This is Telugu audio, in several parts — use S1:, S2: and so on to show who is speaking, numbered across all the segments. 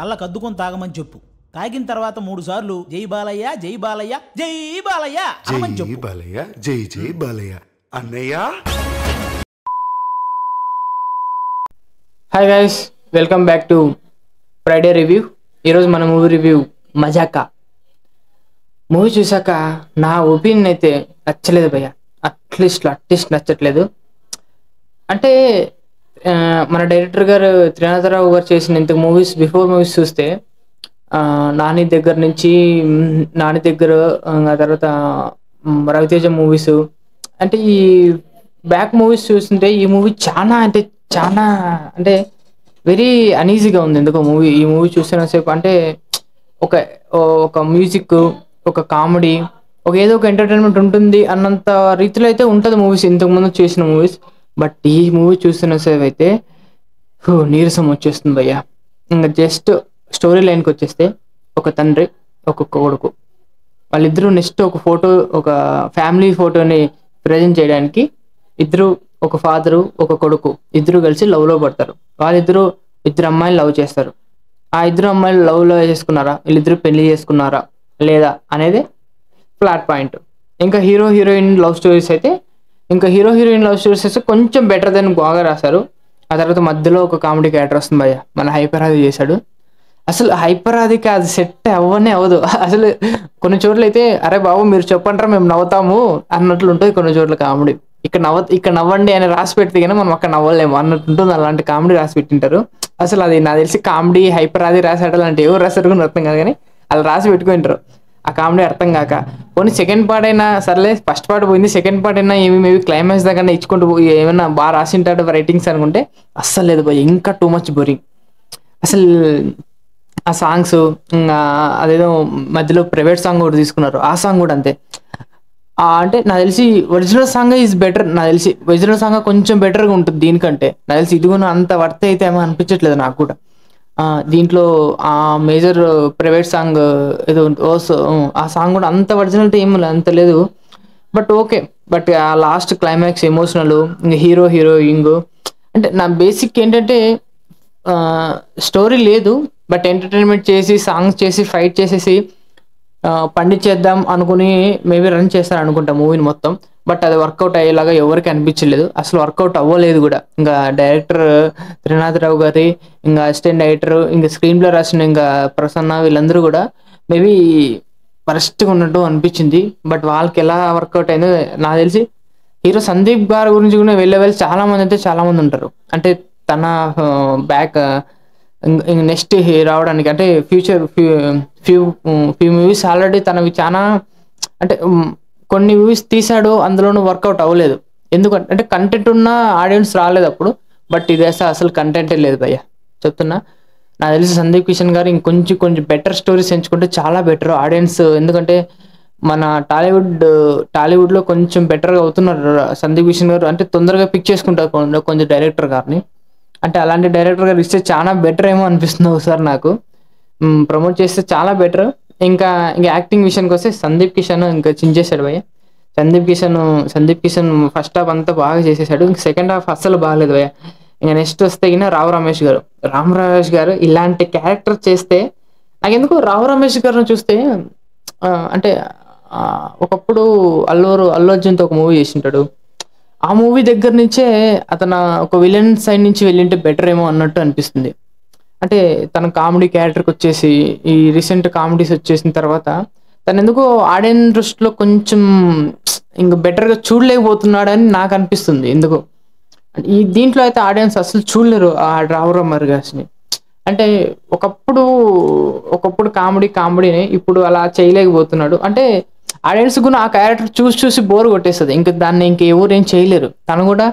S1: అల్లకి అద్దుకొని తాగమని చెప్పు. తాగిన తర్వాత 3 సార్లు జై బాలయ్య జై బాలయ్య జై బాలయ్య అనమని
S2: జై
S1: చెప్పు.
S2: బాలయ్య జై జై బాలయ్య అన్నయ్య.
S3: Hi guys, welcome back to Friday review. ఈరోజు మన మూవీ రివ్యూ మజాకా. మూవీ చూసాక నా ఒపీనియన్ అయితే నచ్చలేదు భయ్య. అట్లీస్ట్ నచ్చట్లేదు. అంటే మన డైరెక్టర్ గారు త్రినాథరావు గారు చేసిన ఇంత బిఫోర్ మూవీస్ చూస్తే నాని దగ్గర నుంచి నాని దగ్గర ఆ తర్వాత రవితేజ మూవీస్, అంటే ఈ బ్యాక్ మూవీస్ చూస్తుంటే ఈ మూవీ చాలా అంటే వెరీ అనీజీగా ఉంది ఎందుకో ఈ మూవీ చూసినంతసేపు. అంటే ఒక ఒక మ్యూజిక్, ఒక కామెడీ, ఏదో ఒక ఎంటర్టైన్మెంట్ ఉంటుంది అన్నంత రీతిలో అయితే ఉంటుంది మూవీస్, ఇంతకుముందు చేసిన మూవీస్. బట్ ఈ మూవీ చూస్తున్నసేపు అయితే నీరసం వచ్చేస్తుంది భయ్యా. ఇంకా జస్ట్ స్టోరీ లైన్కి వచ్చేస్తే, ఒక తండ్రి ఒక కొడుకు, వాళ్ళిద్దరూ నెక్స్ట్ ఒక ఫ్యామిలీ ఫోటోని ప్రజెంట్ చేయడానికి ఇద్దరు, ఒక ఫాదరు ఒక కొడుకు ఇద్దరు కలిసి లవ్లో పడతారు. ఇద్దరు అమ్మాయిలు లవ్ చేస్తారు. ఆ ఇద్దరు అమ్మాయిలు లవ్లో చేసుకున్నారా, వీళ్ళిద్దరు పెళ్లి చేసుకున్నారా లేదా అనేది ఫ్లాట్ పాయింట్. ఇంకా హీరో హీరోయిన్ లవ్ స్టోరీస్ అయితే కొంచెం బెటర్ దెన్ బాగా రాశారు. ఆ తర్వాత మధ్యలో ఒక కామెడీ క్యారెక్టర్ వస్తుంది భయ్య, మన హైపర్ ఆది చేశాడు. అసలు హైపర్ ఆదికి అది సెట్ అవ్వదు అసలు. కొన్ని చోట్ల అయితే అరే బాబు మీరు చెప్పంటారా మేము నవ్వుతాము అన్నట్లు ఉంటుంది. కొన్ని చోట్ల కామెడీ ఇక్కడ నవ్వండి అని రాసి పెడితే కానీ మనం అక్కడ నవ్వలేము అన్నట్టు ఉంటుంది. అలాంటి కామెడీ రాసి పెట్టింటారు. అసలు అది నాకు తెలిసి కామెడీ హైపర్ ఆది రాసాడు అలాంటి ఎవరు రాశారు కూడా అర్థం కాదు, కానీ అలా రాసి పెట్టుకుంటారు. ఆ కామెడీ అర్థం కాక పోనీ సెకండ్ పార్ట్ అయినా సర్లే, ఫస్ట్ పార్ట్ పోయింది, సెకండ్ పార్ట్ అయినా మేబీ క్లైమాక్స్ దగ్గర ఇచ్చుకుంటూ ఏమైనా బాగా రాసింటాడు రైటింగ్స్ అనుకుంటే అస్సలు లేదు భయ్, ఇంకా టూ మచ్ బోరింగ్ అసలు. ఆ సాంగ్స్, అదేదో మధ్యలో ప్రైవేట్ సాంగ్ కూడా తీసుకున్నారు, ఆ సాంగ్ కూడా అంతే. అంటే నాకు తెలిసి ఒరిజినల్ సాంగ్ ఈజ్ బెటర్. నాకు తెలిసి ఒరిజినల్ సాంగ్ కొంచెం బెటర్గా ఉంటుంది దీనికంటే. నాకు తెలిసి ఇది కూడా అంత వర్త్ అయితే ఏమో అనిపించట్లేదు నాకు కూడా. దీంట్లో ఆ మేజర్ ప్రైవేట్ సాంగ్ ఏదో ఆ సాంగ్ కూడా అంత ఒరిజినల్ ఏం అంత లేదు. బట్ ఓకే, బట్ ఆ లాస్ట్ క్లైమాక్స్ ఎమోషనల్, ఇంకా హీరోయింగ్, అంటే నా బేసిక్ ఏంటంటే స్టోరీ లేదు, బట్ ఎంటర్టైన్మెంట్ చేసి సాంగ్స్ చేసి ఫైట్ చేసేసి పండించేద్దాం అనుకుని మేబీ రన్ చేస్తారు అనుకుంటా మూవీని మొత్తం. బట్ అది వర్కౌట్ అయ్యేలాగా ఎవరికి అనిపించలేదు, అసలు వర్కౌట్ అవ్వలేదు కూడా. ఇంకా డైరెక్టర్ త్రినాథరావు గారి, ఇంకా అసిస్టెంట్ డైరెక్టర్, ఇంకా స్క్రీన్ ప్లే రాసిన ఇంకా ప్రసన్న, వీళ్ళందరూ కూడా మేబీ వరస్ట్గా ఉన్నట్టు అనిపించింది. బట్ వాళ్ళకి ఎలా వర్కౌట్ అయిందో నాకు తెలిసి. హీరో సందీప్ గారి గురించి కూడా వెళ్ళే చాలా మంది ఉంటారు. అంటే తన బ్యాక్ నెక్స్ట్ రావడానికి, అంటే ఫ్యూ మూవీస్ ఆల్రెడీ తనవి చాలా, అంటే కొన్ని మూవీస్ తీసాడు, అందులోనూ వర్కౌట్ అవ్వలేదు. ఎందుకంటే అంటే కంటెంట్ ఉన్న ఆడియన్స్ రాలేదు అప్పుడు. బట్ ఇది అసలు కంటెంటే లేదు భయ్య, చెప్తున్నా. నాకు తెలిసి సందీప్ కిషన్ గారు ఇంకొంచెం బెటర్ స్టోరీస్ ఎంచుకుంటే చాలా బెటర్ ఆడియన్స్. ఎందుకంటే మన టాలీవుడ్లో కొంచెం బెటర్గా అవుతున్నారు సందీప్ కిషన్ గారు. అంటే తొందరగా పిక్ చేసుకుంటారు కొంచెం డైరెక్టర్ గారిని. అంటే అలాంటి డైరెక్టర్ గారు ఇస్తే చాలా బెటర్ ఏమో అనిపిస్తుంది ఒకసారి నాకు. ప్రమోట్ చేస్తే చాలా బెటర్. ఇంకా యాక్టింగ్ విషయానికి వస్తే సందీప్ కిషన్ ఇంకా చించేశాడు భయ్య. సందీప్ కిషన్ ఫస్ట్ హాఫ్ అంతా బాగా చేసేసాడు, ఇంకా సెకండ్ హాఫ్ అస్సలు బాగాలేదు భయ్య. ఇంకా నెక్స్ట్ వస్తే రావు రమేష్ గారు ఇలాంటి క్యారెక్టర్ చేస్తే నాకెందుకు రావు రమేష్ గారిని చూస్తే అంటే ఒకప్పుడు అల్లు అర్జున్తో ఒక మూవీ చేసింటాడు. ఆ మూవీ దగ్గర నుంచే అతను ఒక విలన్ సైడ్ నుంచి వెళ్ళింటే బెటర్ ఏమో అన్నట్టు అనిపిస్తుంది. అంటే తన కామెడీ క్యారెక్టర్కి వచ్చేసి ఈ రీసెంట్ కామెడీస్ వచ్చేసిన తర్వాత తను ఎందుకో ఆడియన్స్ దృష్టిలో కొంచెం ఇంకా బెటర్గా చూడలేకపోతున్నాడని నాకు అనిపిస్తుంది ఎందుకో. ఈ దీంట్లో అయితే ఆడియన్స్ అసలు చూడలేరు ఆ రావు రమేష్ గారిని. అంటే ఒకప్పుడు కామెడీని ఇప్పుడు అలా చేయలేకపోతున్నాడు. అంటే ఆడియన్స్ కూడా ఆ క్యారెక్టర్ చూసి బోర్ కొట్టేస్తుంది, ఇంకా దాన్ని ఎవరు ఏం చేయలేరు. తను కూడా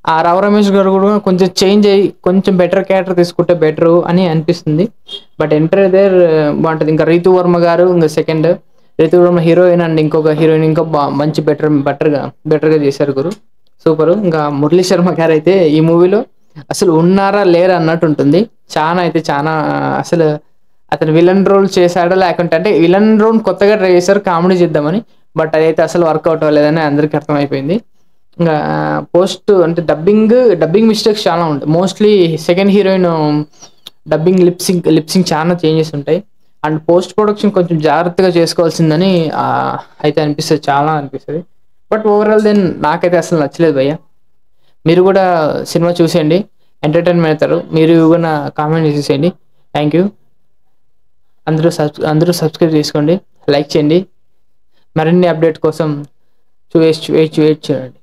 S3: ఆ రావు రమేష్ గారు కూడా కొంచెం చేంజ్ అయ్యి కొంచెం బెటర్ క్యారెక్టర్ తీసుకుంటే బెటరు అని అనిపిస్తుంది. బట్ ఎంటర్ దేర్ బాగుంటుంది. ఇంకా రీతు వర్మ గారు, ఇంకా second Ritu Varma heroine and ఇంకొక హీరోయిన్ ఇంకా మంచి బెటర్గా చేశారు గురు, సూపర్. ఇంకా మురళీ శర్మ గారు అయితే ఈ మూవీలో అసలు ఉన్నారా లేరా అన్నట్టు ఉంటుంది. చాలా అసలు అతను విలన్ రోల్ చేశాడా లేకుంటే, అంటే విలన్ రోల్ కొత్తగా ట్రై చేశారు కామెడీ చేద్దామని, బట్ అదైతే అసలు వర్కౌట్ అవ్వలేదని అందరికీ అర్థమైపోయింది. ఇంకా పోస్ట్ అంటే డబ్బింగ్ మిస్టేక్స్ చాలా ఉంటాయి. Mostly second heroine dubbing lip sync చాలా చేంజెస్ ఉంటాయి. అండ్ పోస్ట్ ప్రొడక్షన్ కొంచెం జాగ్రత్తగా చేసుకోవాల్సిందని అయితే అనిపిస్తుంది, చాలా అనిపిస్తుంది. బట్ ఓవరాల్ దెన్ నాకైతే అసలు నచ్చలేదు భయ్య. మీరు కూడా సినిమా చూసేయండి, ఎంటర్టైన్మెంట్ అవుతారు. మీరు కూడా కామెంట్ చేసేసేయండి. Thank you. అందరూ సబ్స్క్రైబ్ చేసుకోండి, లైక్ చేయండి. మరిన్ని అప్డేట్ కోసం వెయిట్ చేయండి.